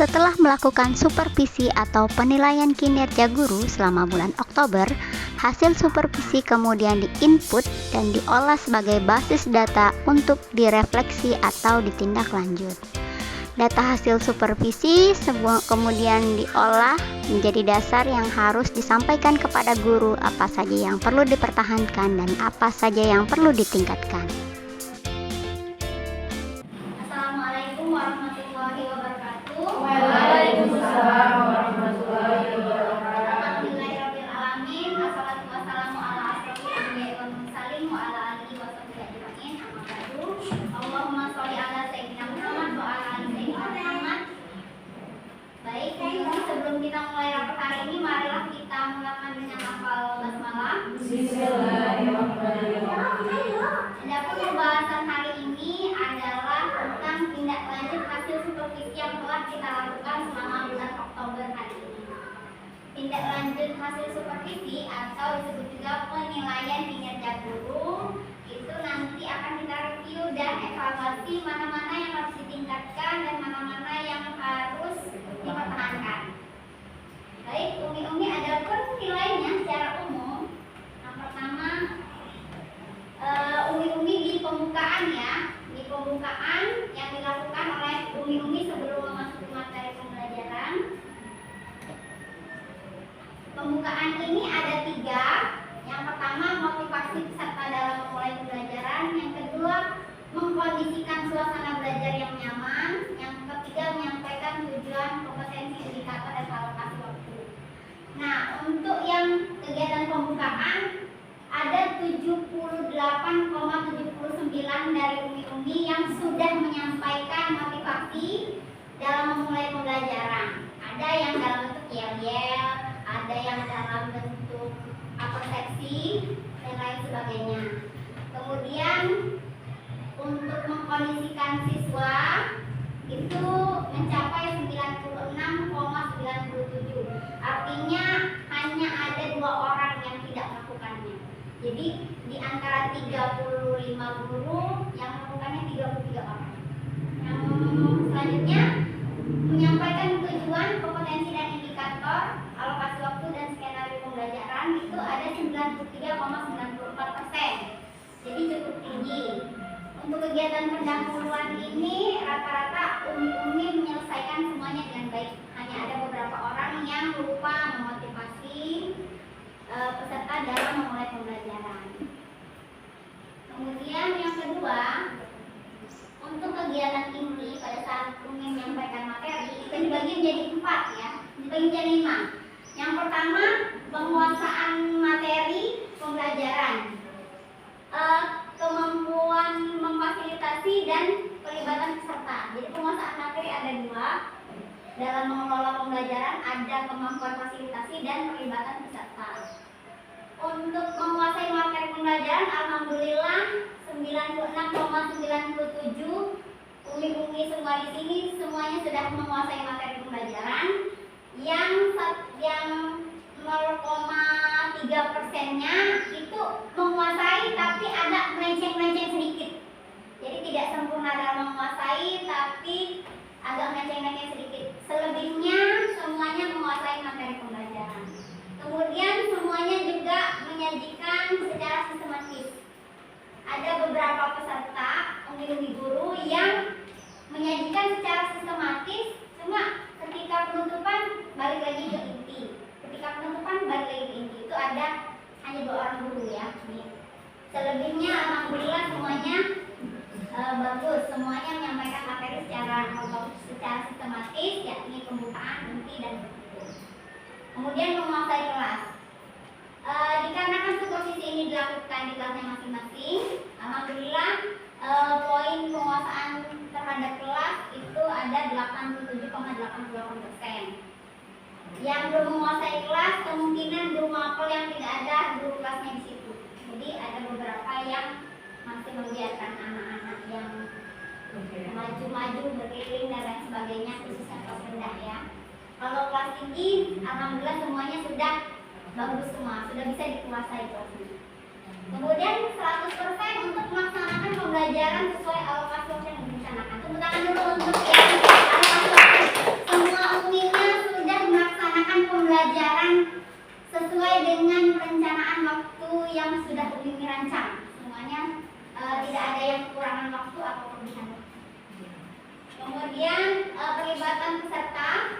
Setelah melakukan supervisi atau penilaian kinerja guru selama bulan Oktober, hasil supervisi kemudian diinput dan diolah sebagai basis data untuk direfleksi atau ditindaklanjut. Data hasil supervisi kemudian diolah menjadi dasar yang harus disampaikan kepada guru apa saja yang perlu dipertahankan dan apa saja yang perlu ditingkatkan. Assalamualaikum warahmatullahi wabarakatuh. Waalaikumsalam warahmatullahi wabarakatuh. Alhamdulillahirrabbilalamin. Assalatu wassalamu ala asrofil anbiya'i wal mursalin wa ala alihi wa sahbihi ajma'in. Amma ba'du. Allahumma sholli ala sayyidina Muhammad wa ala ali sayyidina Muhammad. Baik, sebelum kita mulai rapat hari ini, marilah kita mulakan dengan hafal basmalah. Bismillahirrahmanirrahim. Adapun pembahasan hari ini adalah tentang tindak lanjut hasil supervisi yang telah kita lakukan selama bulan Oktober hari ini. Tindak lanjut hasil supervisi atau disebut juga penilaian kinerja guru itu nanti akan kita review dan evaluasi mana-mana yang harus ditingkatkan dan mana-mana yang harus dipertahankan. Baik, Umi ada penilaiannya secara umum. Yang pertama, Umi di pembukaan ya, di pembukaan yang dilakukan oleh Umi sebelum memasuki materi pembelajaran. Pembukaan ini ada 3. Yang pertama, motivasi peserta dalam memulai pembelajaran. Yang kedua, mengkondisikan suasana belajar yang nyaman. Yang ketiga, menyampaikan tujuan, kompetensi, indikator, dan alokasi waktu. Nah, untuk yang kegiatan pembukaan ada 78,79 dari Umi yang sudah menyampaikan motivasi dalam memulai pembelajaran. Ada yang dalam bentuk yel-yel, ada yang dalam bentuk persepsi, dan lain sebagainya. Kemudian untuk mengkondisikan siswa itu mencapai 96,97. Artinya hanya ada 2 orang yang tidak melakukannya. Jadi di antara 35 guru yang melakukannya 33 orang. Yang selanjutnya menyampaikan tujuan, kompetensi dan indikator, alokasi waktu dan skenario pembelajaran itu ada 93,94%. Jadi cukup tinggi. Untuk kegiatan pendahuluan ini rata-rata Umi menyelesaikan semuanya dengan baik. Hanya ada beberapa orang yang lupa memotivasi peserta dalam memulai pembelajaran. Kemudian yang kedua, untuk kegiatan inti pada saat Umi menyampaikan materi itu dibagi menjadi 4 ya, dibagi menjadi 5. Yang pertama, penguasaan materi pembelajaran, kemampuan memfasilitasi dan pelibatan peserta. Jadi penguasaan materi ada 2. Dalam mengelola pembelajaran ada kemampuan fasilitasi dan pelibatan peserta. Untuk menguasai materi pembelajaran, alhamdulillah 96,97 Umi semua di sini semuanya sudah menguasai materi pembelajaran. Yang 0,3%-nya itu menguasai tapi ada melenceng-melenceng sedikit. Jadi tidak sempurna dalam menguasai tapi agak melenceng-melenceng sedikit. Selebihnya semuanya menguasai materi pembelajaran. Kemudian semuanya juga menyajikan secara sistematis. Ada beberapa peserta, Umi guru yang menyajikan secara sistematis, cuma ketika penutupan balik lagi ke inti. Ketika penutupan balik lagi ke inti. Itu ada hanya 2 orang guru ya. Selebihnya alhamdulillah semuanya bagus. Semuanya menyampaikan materi secara sistematis, yakni pembukaan, inti, dan penutup. Kemudian menguasai kelas. Dikarenakan supervisi ini dilakukan di kelasnya masing-masing, alhamdulillah poin penguasaan terhadap kelas itu ada 87,88%. Yang belum menguasai kelas kemungkinan guru mapel yang tidak ada guru kelasnya di situ. Jadi ada beberapa yang masih membiarkan anak-anak yang maju-maju berkeliling dan lain sebagainya, khususnya kelas rendah ya. Kalau kelas tinggi, alhamdulillah semuanya sudah bagus semua, sudah bisa dikuasai kelasnya. Kemudian 100% untuk melaksanakan pembelajaran sesuai alokasi waktu yang direncanakan. Tepuk tangan dulu untuk yang alokasi waktu. Semua yang sudah Umi rancang. Semuanya tidak ada yang kekurangan waktu atau kelebihan waktu. Kemudian pelibatan peserta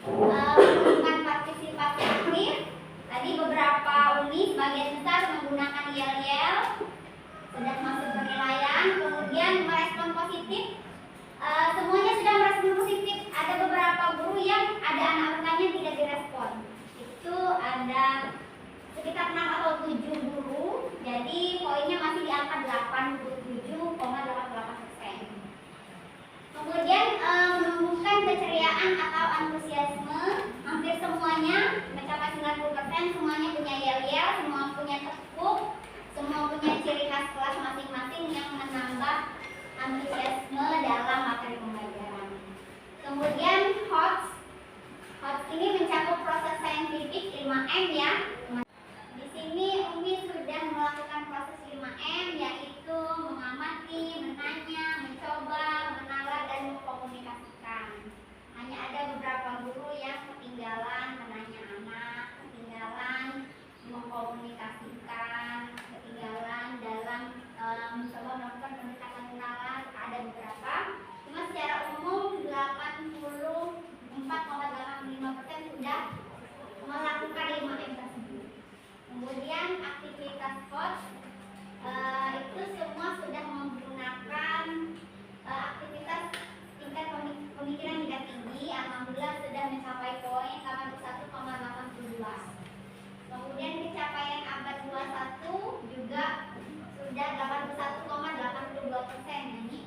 melakukan partisipasi aktif. Tadi beberapa uni sebagian besar menggunakan yel-yel, sudah masuk penilaian. Kemudian merespon positif, semuanya sudah merespon positif. Ada beberapa guru yang ada anak bertanya tidak direspon. Itu ada sekitar 6 atau 7 guru. Jadi poinnya masih di angka 87,88%. Kemudian menumbuhkan keceriaan atau antusiasme, hampir semuanya mencapai 90%. Semuanya punya yel-yel, semua punya tepuk, semua punya ciri khas kelas masing-masing yang menambah antusiasme dalam materi pembelajaran. Kemudian HOTS ini mencakup proses saintifik 5M ya. Di sini Umi sudah melakukan proses 5M, yaitu mengamati, menanya, mencoba, menalar, dan mengkomunikasikan. Hanya ada beberapa guru yang ketinggalan menanya anak, ketinggalan mengkomunikasikan, ketinggalan dalam mencoba melakukan pendekatan menalar. Ada beberapa, cuma secara umum 84,85% sudah melakukan 5M tersebut. Kemudian aktivitas HOTS itu semua sudah menggunakan aktivitas tingkat pemikiran hingga tinggi. Alhamdulillah sudah mencapai poin 81,82. Kemudian pencapaian abad 21 juga sudah 81,82%. Ini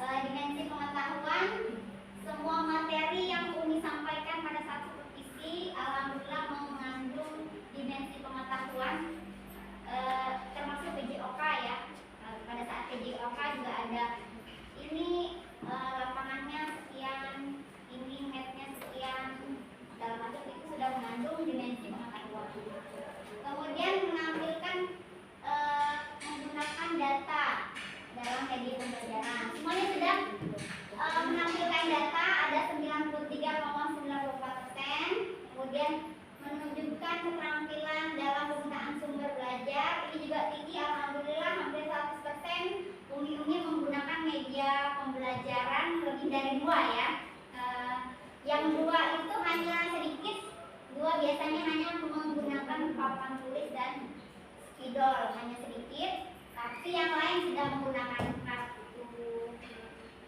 dimensi pengetahuan, semua materi yang Umi sampaikan pada saat supervisi alhamdulillah mengandung dimensi pengetahuan, termasuk PJOK ya. Pada saat PJOK juga ada ini lapangannya sekian, ini headnya sekian, dalam arti itu sudah mengandung dimensi pengetahuan. Kemudian menampilkan menggunakan data dalam media pembelajaran. Semuanya sudah menampilkan data, ada 93,94%. Kemudian menunjukkan keterampilan dalam penggunaan sumber belajar, ini juga tinggi, alhamdulillah hampir 100%. Umi menggunakan media pembelajaran lebih dari 2 ya. Yang 2 itu hanya sedikit, 2 biasanya hanya menggunakan papan tulis dan spidol, hanya sedikit. Tapi yang lain sudah menggunakan kartu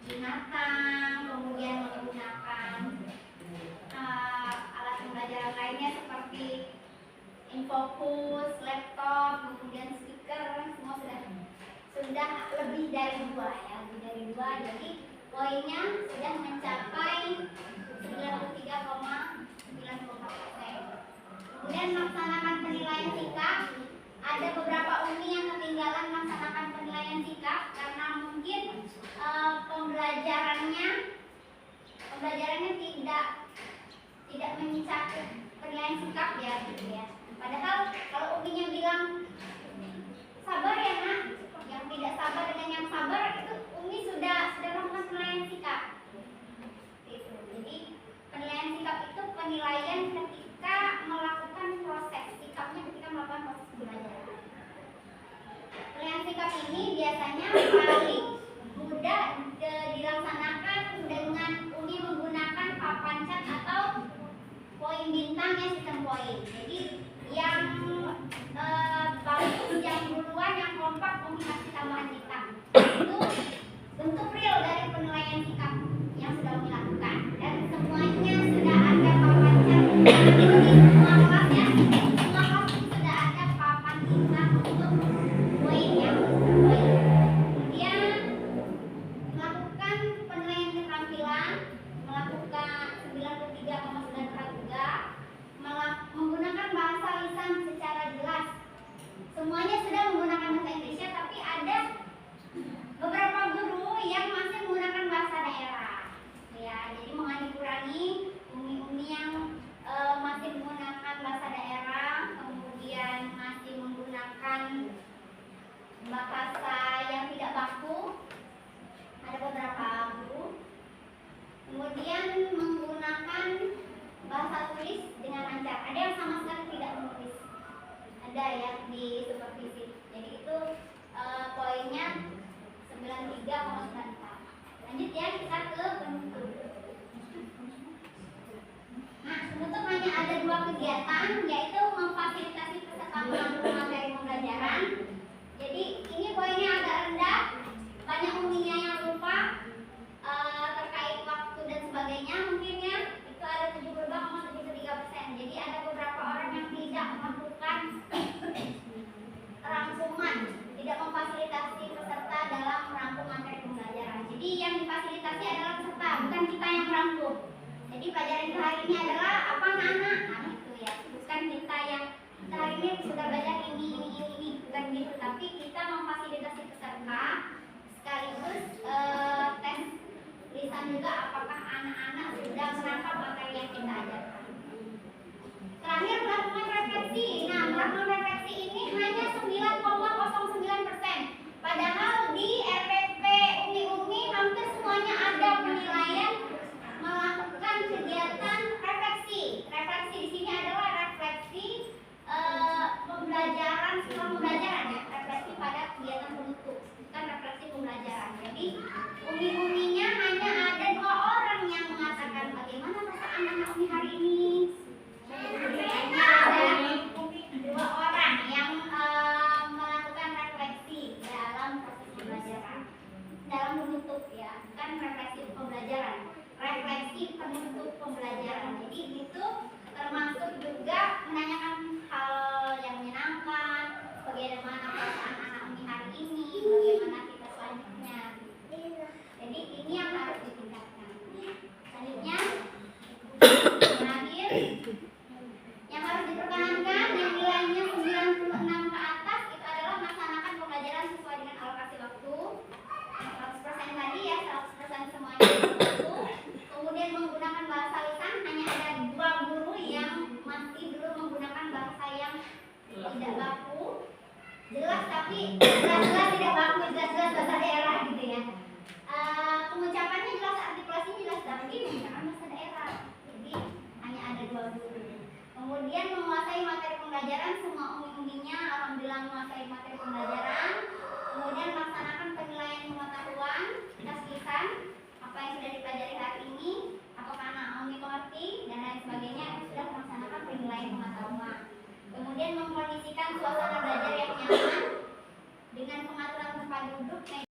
binatang, kemudian menggunakan alat pembelajaran lainnya seperti infocus, laptop, kemudian speaker, semua sudah lebih dari 2 ya, lebih dari 2. Jadi poinnya sudah mencapai 93,94%. Kemudian melaksanakan penilaian sikap. Ada beberapa uni yang ketinggalan melaksanakan penilaian sikap karena mungkin pembelajarannya tidak mencakup penilaian sikap ya gitu ya. Padahal kalau uminya bilang sabar ya nak, yang tidak sabar dengan yang sabar itu umi sudah melakukan penilaian sikap. Gitu. Jadi penilaian sikap itu penilaian ketika melakukan proses, sikapnya ketika melakukan proses pembelajaran. Penilaian sikap ini biasanya paling mudah dilaksanakan dengan uni menggunakan papan cat atau poin bintang ya, sistem poin. Jadi yang bagus, yang duluan, yang kompak umi kasih tambahan bintang. Itu bentuk real dari penilaian sikap yang sudah umi lakukan, dan semuanya sudah ada papan cat di semua kelas ya. Semua kelas sudah ada papan bintang untuk poin ya, poin. Kemudian melakukan penilaian keterampilan, melakukan 93,943, menggunakan bahasa lisan secara jelas. Semuanya sudah menggunakan bahasa Indonesia, tapi ada beberapa guru yang masih menggunakan bahasa daerah. Ya, jadi mengurangi umi-umi yang masih menggunakan bahasa daerah, kemudian masih menggunakan bahasa yang tidak baku. Ada beberapa guru. Kemudian menggunakan bahasa tulis dengan lancar. Ada yang sama sekali tidak menulis. Ada mudah ya di supervisi. Jadi itu poinnya 93,94. Lanjut ya, kita ke penutup. Nah, penutup hanya ada 2 kegiatan, yaitu memfasilitasi peserta merangkum materi pembelajaran. Jadi ini poinnya agak rendah, banyak umumnya yang lupa terkait waktu dan sebagainya. Mungkin ya itu ada 72,73%. Jadi ada beberapa orang yang tidak melakukan rangkuman, tidak memfasilitasi peserta dalam merangkum materi pembelajaran. Jadi yang difasilitasi adalah peserta, bukan kita yang merangkum. Jadi pelajaran hari ini adalah apa anak-anak? Nah itu ya, bukan kita yang hari ini sudah belajar ini, bukan gitu. Tapi kita memfasilitasi peserta sekaligus tes lisan juga apakah anak-anak sudah menangkap materi yang kita ajarkan. Terakhir melakukan refleksi. Nah, melakukan refleksi ini hanya 9,09%. Padahal di RPP Umi hampir semuanya ada penilaian melakukan kegiatan refleksi. Refleksi di sini adalah refleksi pembelajaran setelah pembelajaran ya, refleksi pada kegiatan penutup, bukan refleksi pembelajaran. Jadi Umi-uminya hanya ada 2 orang yang mengatakan bagaimana perasaan anak Umi hari ini. Hanya ada 2 orang yang melakukan refleksi dalam proses pembelajaran, dalam penutup ya, bukan refleksi pembelajaran, refleksi penutup pembelajaran. Jadi itu termasuk juga menanyakan hal yang menyenangkan, bagaimana perasaan anak Umi hari ini, bagaimana kita selanjutnya. Jadi ini yang harus ditingkatkan. Selanjutnya terakhir yang harus dipertahankan yang nilainya 96 ke atas itu adalah melaksanakan pembelajaran sesuai dengan alokasi waktu. 100% tadi ya, 100% semuanya itu. Kemudian menggunakan bahasa lisan, hanya ada 2 guru yang masih belum menggunakan bahasa yang tidak baku. Jelas tapi jelas-jelas tidak baku, jelas-jelas bahasa daerah gitu ya. Pengucapannya jelas, artikulasinya jelas, tapi menggunakan bahasa daerah. Jadi hanya ada 2 guru. Kemudian menguasai materi pembelajaran, semua umi-uminya alhamdulillah menguasai materi pembelajaran. Kemudian melaksanakan penilaian pengetahuan, tes lisan, apa yang sudah dipelajari hari ini, apakah anak umi mengerti dan lain sebagainya, sudah melaksanakan penilaian pengetahuan. Kemudian mengkondisikan suasana belajar yang nyaman dengan pengaturan tempat duduk.